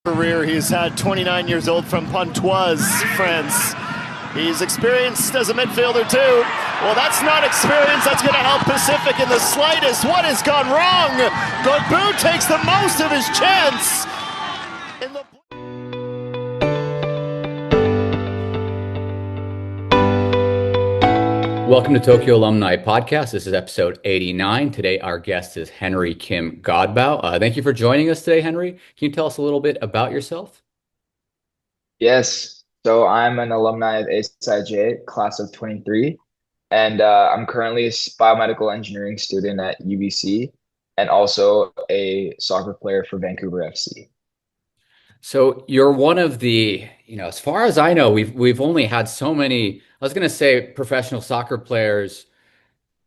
Career. He's had 29 years old from Pontoise, France. He's experienced as a midfielder too. Well, that's not experience that's going to help Pacific in the slightest. What has gone wrong? Godbout takes the most of his chance. Welcome to Tokyo Alumni Podcast. This is episode 89. Today, our guest is Henri Kim Godbout. Thank you for joining us today, Henri. Can you tell us a little bit about yourself? Yes. So I'm an alumni of ASIJ, class of 23, and I'm currently a biomedical engineering student at UBC and also a soccer player for Vancouver FC. So you're one of the, as far as I know, we've only had so many, I was going to say professional soccer players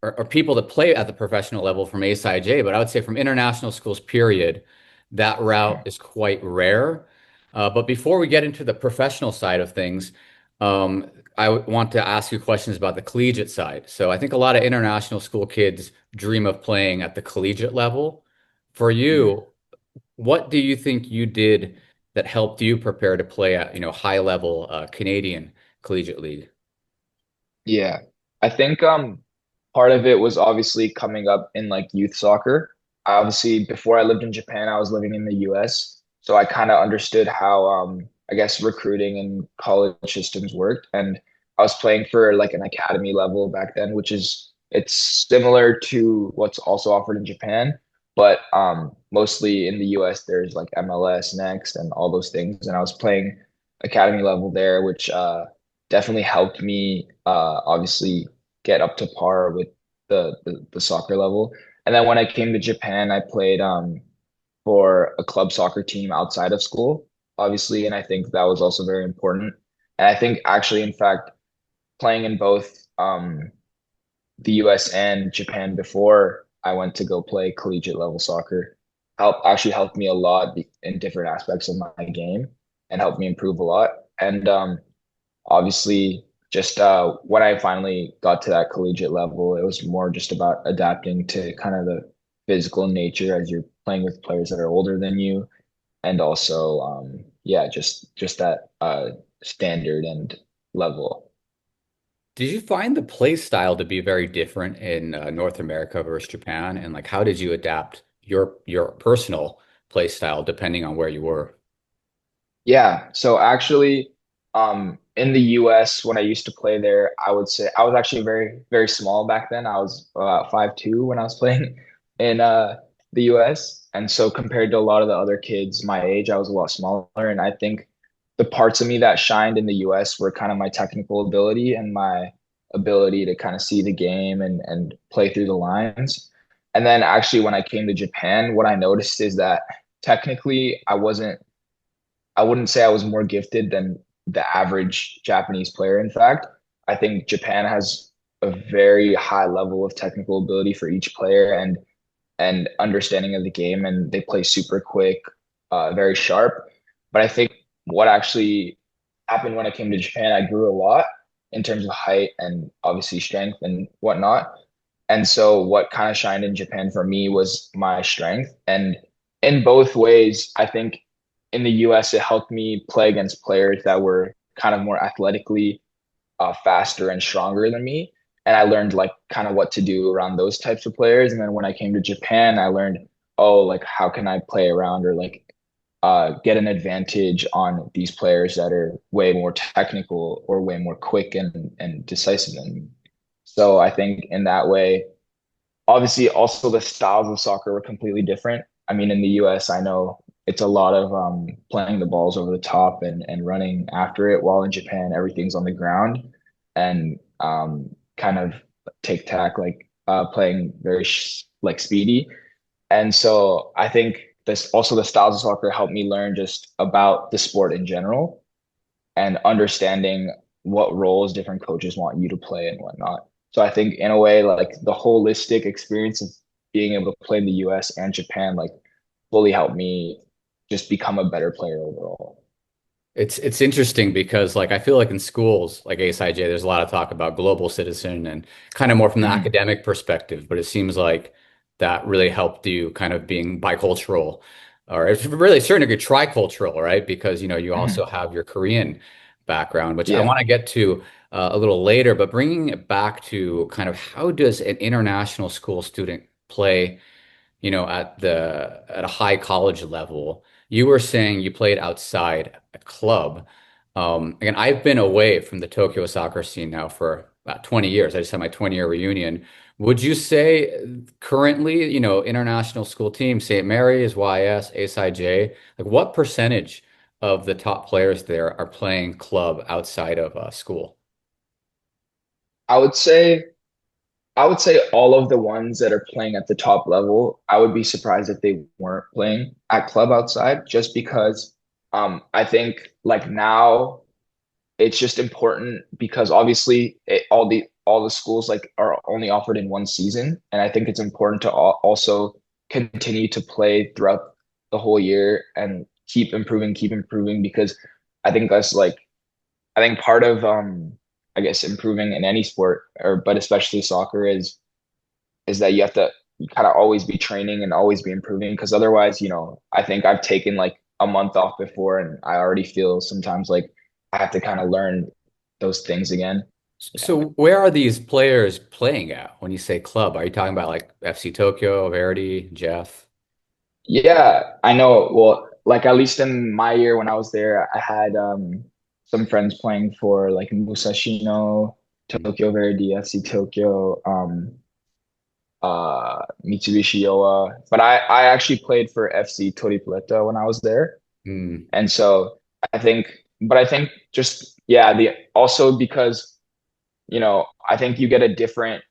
or people that play at the professional level from ASIJ, but I would say from international schools, period, that route is quite rare. But before we get into the professional side of things, want to ask you questions about the collegiate side. So I think a lot of international school kids dream of playing at the collegiate level. For Mm. you, what do you think you did that helped you prepare to play at, high level Canadian collegiate league? Yeah. I think part of it was obviously coming up in like youth soccer. Obviously, before I lived in Japan, I was living in the US. So I kind of understood how I guess recruiting and college systems worked. And I was playing for like an academy level back then, which is it's similar to what's also offered in Japan, but mostly in the US there's like MLS next and all those things. And I was playing academy level there, which definitely helped me obviously get up to par with the soccer level. And then when I came to Japan, I played for a club soccer team outside of school, obviously, and I think that was also very important. And I think actually, in fact, playing in both the US and Japan before I went to go play collegiate level soccer helped me a lot in different aspects of my game and helped me improve a lot. And obviously, just when I finally got to that collegiate level, it was more just about adapting to kind of the physical nature as you're playing with players that are older than you, and also, yeah, just that standard and level. Did you find the play style to be very different in North America versus Japan? And like, how did you adapt your personal play style depending on where you were? Yeah, so actually, in the US, when I used to play there, I would say I was actually very small back then. I was about 5'2" when I was playing in the US. And so compared to a lot of the other kids my age, I was a lot smaller. And I think the parts of me that shined in the US were kind of my technical ability and my ability to kind of see the game and play through the lines. And then actually when I came to Japan, what I noticed is that technically I wouldn't say I was more gifted than the average Japanese player. In fact, I think Japan has a very high level of technical ability for each player and understanding of the game, and they play super quick, very sharp. But I think what actually happened when I came to Japan, I grew a lot in terms of height and obviously strength and whatnot. And so what kind of shined in Japan for me was my strength. And in both ways, I think in the US, it helped me play against players that were kind of more athletically faster and stronger than me. And I learned like kind of what to do around those types of players. And then when I came to Japan, I learned, oh, like how can I play around or like get an advantage on these players that are way more technical or way more quick and decisive than me. So I think in that way, obviously also the styles of soccer were completely different. I mean, in the US, I know it's a lot of playing the balls over the top and running after it, while in Japan, everything's on the ground and kind of tic tac, like playing very like speedy. And so I think this also the styles of soccer helped me learn just about the sport in general and understanding what roles different coaches want you to play and whatnot. So I think in a way, like the holistic experience of being able to play in the US and Japan, like fully helped me just become a better player overall. It's interesting because like I feel like in schools like ASIJ, there's a lot of talk about global citizen and kind of more from the Mm. academic perspective, but it seems like that really helped you kind of being bicultural or it's really a certain degree tricultural, right? Because you also Mhm. have your Korean background, which I Yeah. want to get to a little later. But bringing it back to kind of how does an international school student play, at a high college level? You were saying you played outside a club. Again, I've been away from the Tokyo soccer scene now for about 20 years. I just had my 20-year reunion. Would you say currently, international school teams, St. Mary's, YS, ASIJ, like what percentage of the top players there are playing club outside of school? I would say I would say all of the ones that are playing at the top level, I would be surprised if they weren't playing at club outside, just because I think like now it's just important because obviously all the schools like are only offered in one season, and I think it's important to also continue to play throughout the whole year and keep improving because I think that's like I think part of I guess improving in any sport or but especially soccer is that you have to you kind of always be training and always be improving because otherwise, I think I've taken like a month off before and I already feel sometimes like I have to kind of learn those things again. Yeah. So where are these players playing at when you say club? Are you talking about like FC Tokyo, Verdi, Jeff? Yeah, I know. Well, like at least in my year when I was there, I had some friends playing for like Musashino, Tokyo Verdy, FC Tokyo, Mitsubishi Yoa. But I actually played for FC Toripoleta when I was there. Mm. And so I think just yeah, the also because I think you get a different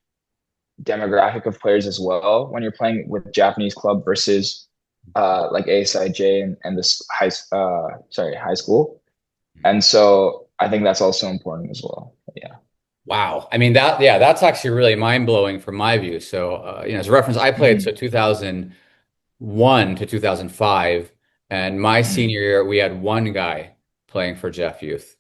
demographic of players as well when you're playing with Japanese club versus like ASIJ and this high school. And so I think that's also important as well. Yeah. Wow. I mean yeah, that's actually really mind-blowing from my view. So, as a reference, I played Mhm. so 2001 to 2005, and my Mhm. senior year we had one guy playing for Jeff Youth.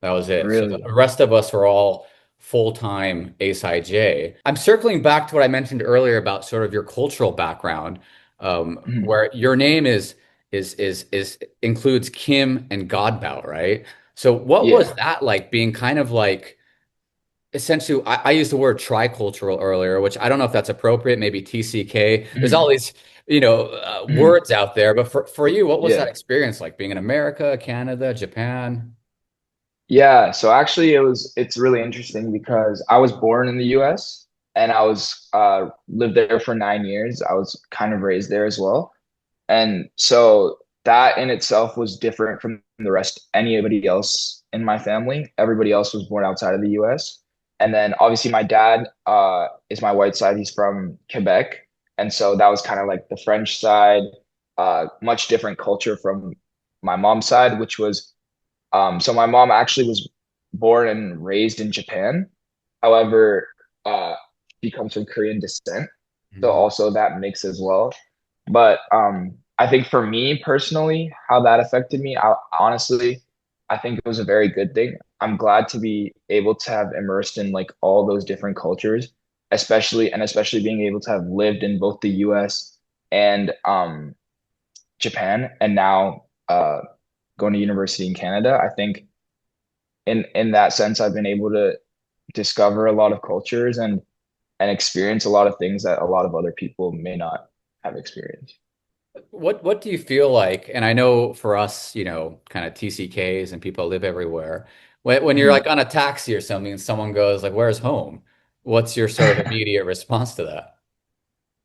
That was it. So the Really? rest of us were all full-time ASIJ. I'm circling back to what I mentioned earlier about sort of your cultural background, Mhm. where your name is includes Kim and Godbout, right? So what was Yeah. that like being kind of like essentially I used the word tricultural earlier, which I don't know if that's appropriate, maybe TCK. There's all Mhm. these, Mhm. words out there, but for you, what was that Yeah. experience like being in America, Canada, Japan? Yeah, so actually it's really interesting because I was born in the US and I was lived there for 9 years. I was kind of raised there as well. And so that in itself was different from the rest anybody else in my family. Everybody else was born outside of the US. And then obviously my dad is my white side. He's from Quebec. And so that was kind of like the French side, much different culture from my mom's side, which was so my mom actually was born and raised in Japan. However, uh, she comes from Korean descent, so Mhm. also that mix as well. But I think for me personally, how that affected me, honestly, I think it was a very good thing. I'm glad to be able to have immersed in like all those different cultures, especially being able to have lived in both the U.S. and Japan, and now going to university in Canada. I think in that sense, I've been able to discover a lot of cultures and experience a lot of things that a lot of other people may not have experienced. What do you feel like? And I know for us, kind of TCKs and people live everywhere. When you're Mhm. like on a taxi or something and someone goes like, "Where's home?" What's your sort of immediate response to that?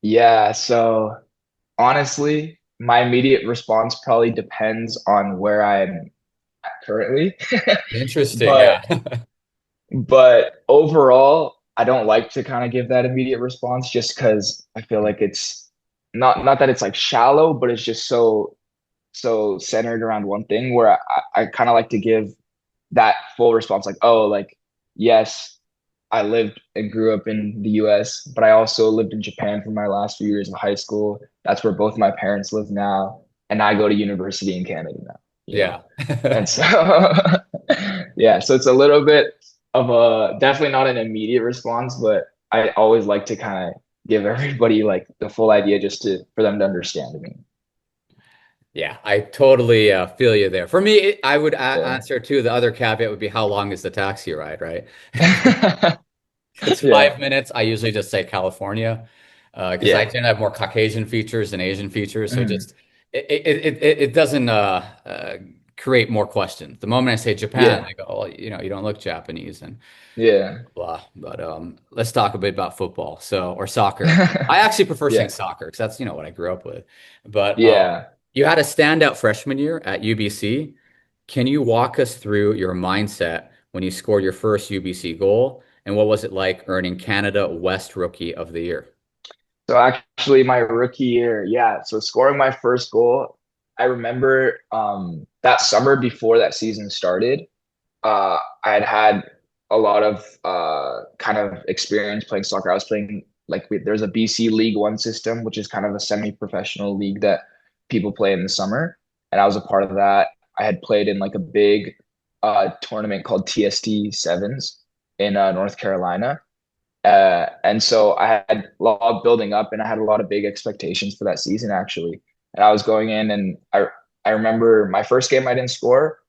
Yeah, so honestly, my immediate response probably depends on where I'm at currently. Interesting, But yeah. but overall, I don't like to kind of give that immediate response just because I feel like it's not that it's like shallow, but it's just so centered around one thing where I kind of like to give that full response like, oh, like, yes, I lived and grew up in the US, but I also lived in Japan for my last few years of high school. That's where both my parents live now, and I go to university in Canada now. Yeah. And so yeah, so it's a little bit of a definitely not an immediate response, but I always like to kind of give everybody like the full idea just to for them to understand me. Yeah, I totally feel you there. For me, I would Yeah. answer too. The other caveat would be how long is the taxi ride, right? It's Yeah. 5 minutes. I usually just say California because I Yeah. tend to have more Caucasian features than Asian features. So Mhm. just it doesn't create more questions. The moment I say Japan, Yeah. they go, oh, you don't look Japanese and Yeah. blah. But let's talk a bit about football. Or soccer. I actually prefer saying Yeah. soccer because that's what I grew up with. But Yeah. you had a standout freshman year at UBC. Can you walk us through your mindset when you scored your first UBC goal? And what was it like earning Canada West Rookie of the Year? So actually my rookie year, yeah. So scoring my first goal, I remember that summer before that season started, I had had a lot of kind of experience playing soccer. I was playing there's a BC League One system, which is kind of a semi-professional league that people play in the summer, and I was a part of that. I had played in like a big tournament called TST Sevens in North Carolina, and so I had a lot of building up, and I had a lot of big expectations for that season actually. And I was going in, and I remember my first game I didn't score,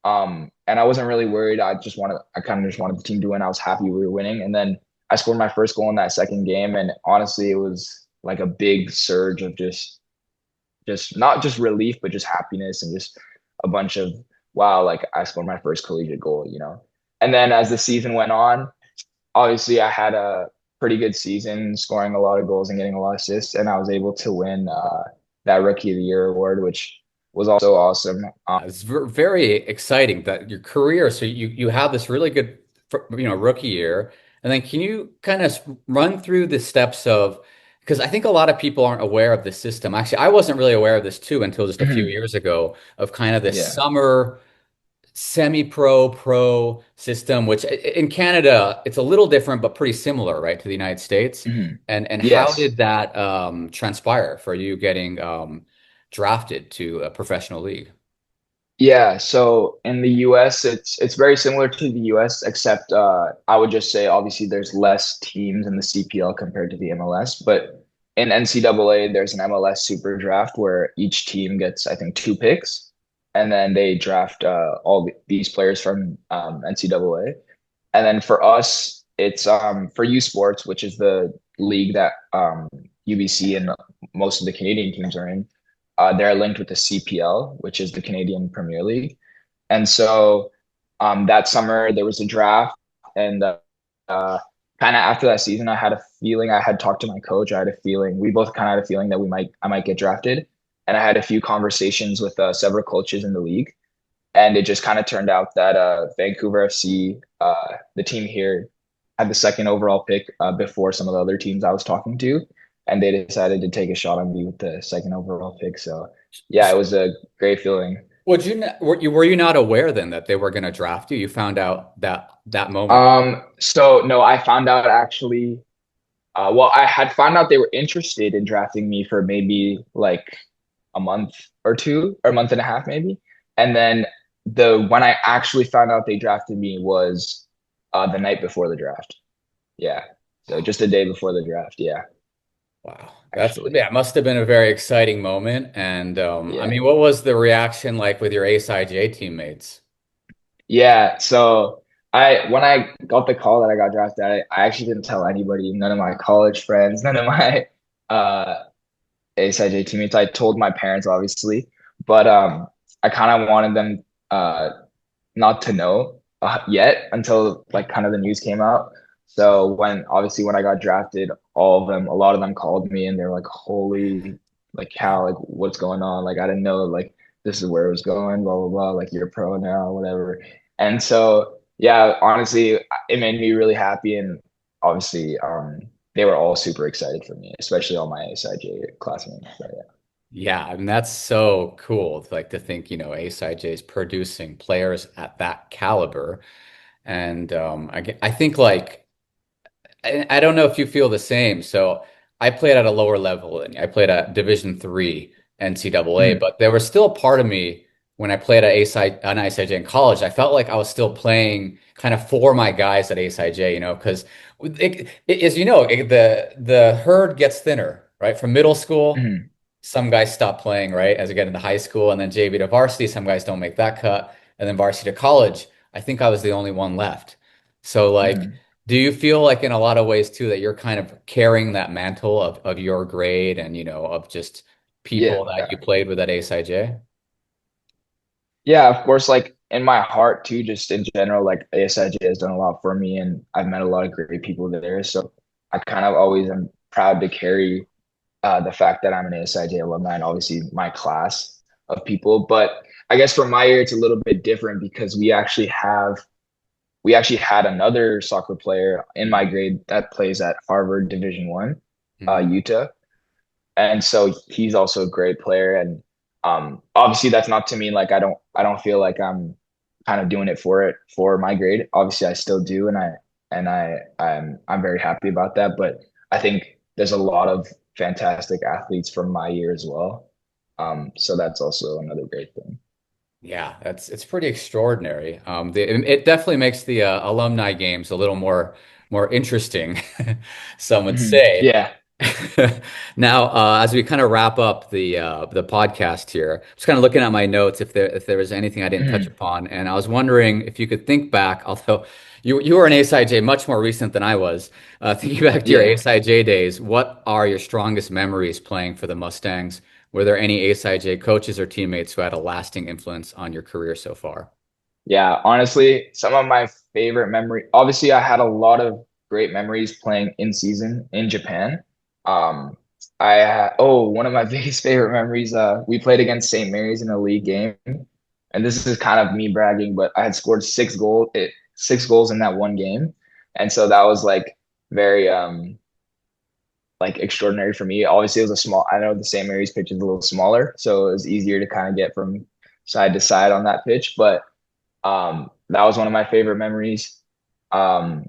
and I wasn't really worried. I kind of just wanted the team to win. I was happy we were winning. And then I scored my first goal in that second game. And honestly, it was like a big surge of just not just relief, but just happiness and just a bunch of, wow, like I scored my first collegiate goal, you know? And then as the season went on, obviously I had a pretty good season, scoring a lot of goals and getting a lot of assists. And I was able to win that Rookie of the Year award, which was also awesome. It's very exciting that your career. So you have this really good, rookie year, and then can you kind of run through the steps of because I think a lot of people aren't aware of the system. Actually, I wasn't really aware of this too until just a few years ago of kind of this Yeah. summer semi-pro pro system, which in Canada it's a little different but pretty similar, right, to the United States. Mhm. And how Yes. did that transpire for you getting drafted to a professional league? Yeah, so in the US it's very similar to the US except I would just say obviously there's less teams in the CPL compared to the MLS, but in NCAA there's an MLS Super Draft where each team gets I think two picks and then they draft these players from NCAA. And then for us it's for U Sports, which is the league that UBC and most of the Canadian teams are in. They're linked with the CPL, which is the Canadian Premier League. And so that summer there was a draft, and kind of after that season, I had a feeling. I had talked to my coach. I had a feeling. We both kind of had a feeling that I might get drafted. And I had a few conversations with several coaches in the league, and it just kind of turned out that Vancouver FC, the team here, had the second overall pick before some of the other teams I was talking to, and they decided to take a shot on me with the second overall pick. So yeah, it was a great feeling. Were you not aware then that they were going to draft you? You found out that moment. So no, I found out actually. Well, I had found out they were interested in drafting me for maybe like a month or two, or a month and a half, maybe. And then the when I actually found out they drafted me was the night before the draft. Yeah. So just a day before the draft. Yeah, Wow. That's actually. yeah, it must have been a very exciting moment. And I Yeah. mean, what was the reaction like with your ASIJ teammates? Yeah. So when I got the call that I got drafted, I actually didn't tell anybody, none of my college friends, none of my uh ASIJ teammates. I told my parents obviously, but I kind of wanted them not to know yet until like kind of the news came out. So when I got drafted, a lot of them called me and they were like, "Holy, like how, like what's going on? Like I didn't know like this is where it was going, blah blah blah. Like you're pro now, whatever." And so yeah, honestly, it made me really happy, and obviously, they were all super excited for me, especially all my SIJ classmates. So, yeah. Yeah, I mean that's so cool. Like to think, ASIJ is producing players at that caliber. And I think like I don't know if you feel the same. So I played at a lower level and I played at Division 3 NCAA, Mhm. but there was still a part of me when I played at ASIJ in college. I felt like I was still playing kind of for my guys at ASIJ, because as you know, the herd gets thinner, right? From middle school Mhm. some guys stop playing, right, as we get into high school, and then JV to varsity, some guys don't make that cut, and then varsity to college. I think I was the only one left. So like, Mhm. do you feel like in a lot of ways too that you're kind of carrying that mantle of your grade and of just people that you Yeah. played with at ASIJ? Yeah, of course, like in my heart too, just in general, like ASIJ has done a lot for me and I've met a lot of great people there. So I kind of always am proud to carry the fact that I'm an ASIJ alumni and obviously my class of people. But I guess for my year, it's a little bit different because we actually had another soccer player in my grade that plays at Harvard Division One, Mhm. Utah, and so he's also a great player. And obviously, that's not to mean like I don't feel like I'm kind of doing it for my grade. Obviously, I still do, and I'm very happy about that. But I think there's a lot of fantastic athletes from my year as well. So that's also another great thing. Yeah, it's pretty extraordinary. It definitely makes the alumni games a little more interesting, some would say. Yeah. Now, as we kind of wrap up the podcast here, just kind of looking at my notes if there was anything I didn't touch Mhm. upon, and I was wondering if you could think back, although you were an ASIJ much more recent than I was, thinking back to your Yeah. ASIJ days, what are your strongest memories playing for the Mustangs? Were there any ASIJ coaches or teammates who had a lasting influence on your career so far? Yeah, honestly, some of my favorite memory. Obviously, I had a lot of great memories playing in season in Japan. One of my biggest favorite memories. We played against St. Mary's in a league game, and this is kind of me bragging, but I had scored 6 goals in that one game, and so that was like very like extraordinary for me. Obviously, it was a small. I know the St. Mary's pitch is a little smaller, so it was easier to kind of get from side to side on that pitch, but. That was one of my favorite memories. Um,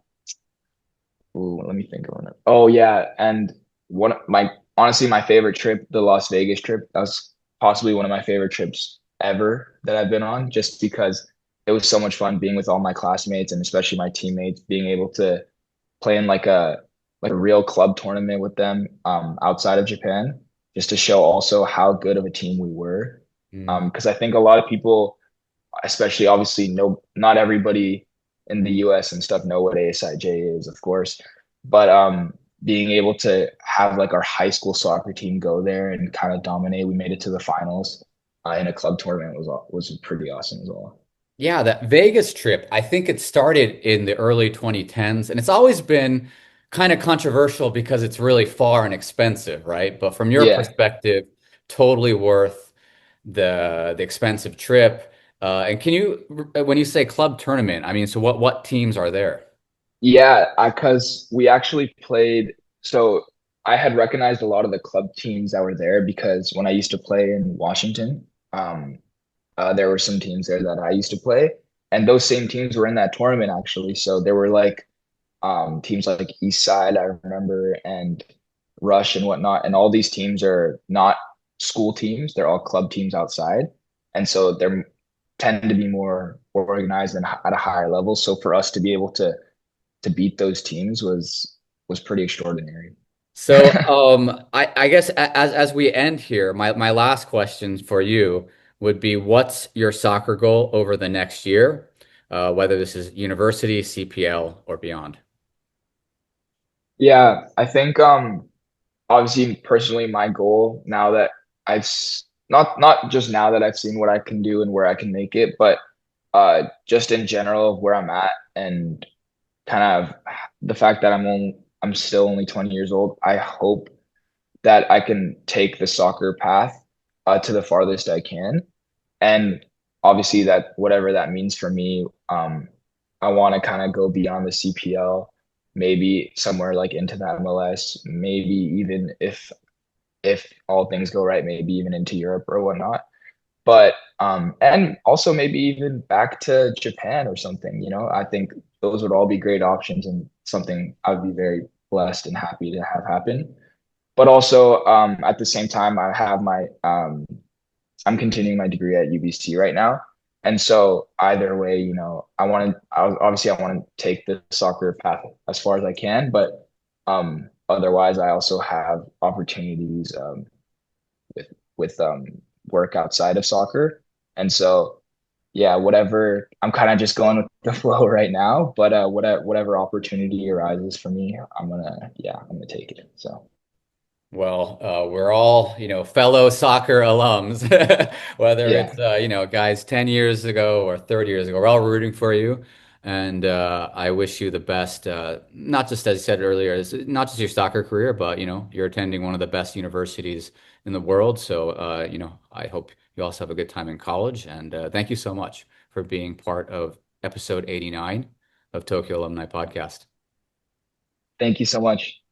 let me think of one. Oh yeah, and one of my honestly my favorite trip, the Las Vegas trip. That was possibly one of my favorite trips ever that I've been on, just because it was so much fun being with all my classmates and especially my teammates, being able to play in like a real club tournament with them outside of Japan, just to show also how good of a team we were. Mm. Because I think a lot of people especially obviously no not everybody in the US and stuff know what ASIJ is, of course. But being able to have like our high school soccer team go there and kind of dominate, we made it to the finals in a club tournament was pretty awesome as well. Yeah, that Vegas trip, I think it started in the early 2010s, and it's always been kind of controversial because it's really far and expensive, right? But from your Yeah. perspective, totally worth the expensive trip. And can you, when you say club tournament, I mean, so what teams are there? Yeah, because we actually played. So I had recognized a lot of the club teams that were there because when I used to play in Washington, there were some teams there that I used to play, and those same teams were in that tournament actually. So there were like teams like East Side, I remember, and Rush and whatnot. And all these teams are not school teams; they're all club teams outside, and so they're tend to be more organized and at a higher level. So for us to be able to beat those teams was pretty extraordinary. So, I guess as we end here, my last question for you would be, what's your soccer goal over the next year, whether this is university, CPL, or beyond? Yeah, I think obviously personally my goal now that not just now that I've seen what I can do and where I can make it, but just in general of where I'm at and kind of the fact that I'm still only 20 years old. I hope that I can take the soccer path to the farthest I can. And obviously that whatever that means for me, I want to kind of go beyond the CPL, maybe somewhere like into the MLS, maybe even if all things go right, maybe even into Europe or whatnot. But and also maybe even back to Japan or something, I think those would all be great options and something I would be very blessed and happy to have happen. But also at the same time, I'm continuing my degree at UBC right now. And so either way, obviously I want to take the soccer path as far as I can, but otherwise I also have opportunities with work outside of soccer. And so yeah, whatever, I'm kind of just going with the flow right now, but whatever opportunity arises for me, I'm gonna take it. So Well, we're all, fellow soccer alums, whether yeah, it's, guys 10 years ago or 30 years ago, we're all rooting for you. And I wish you the best, not just as I said earlier, it's not just your soccer career, but, you're attending one of the best universities in the world. So, I hope you also have a good time in college. And thank you so much for being part of episode 89 of Tokyo Alumni Podcast. thank you so much.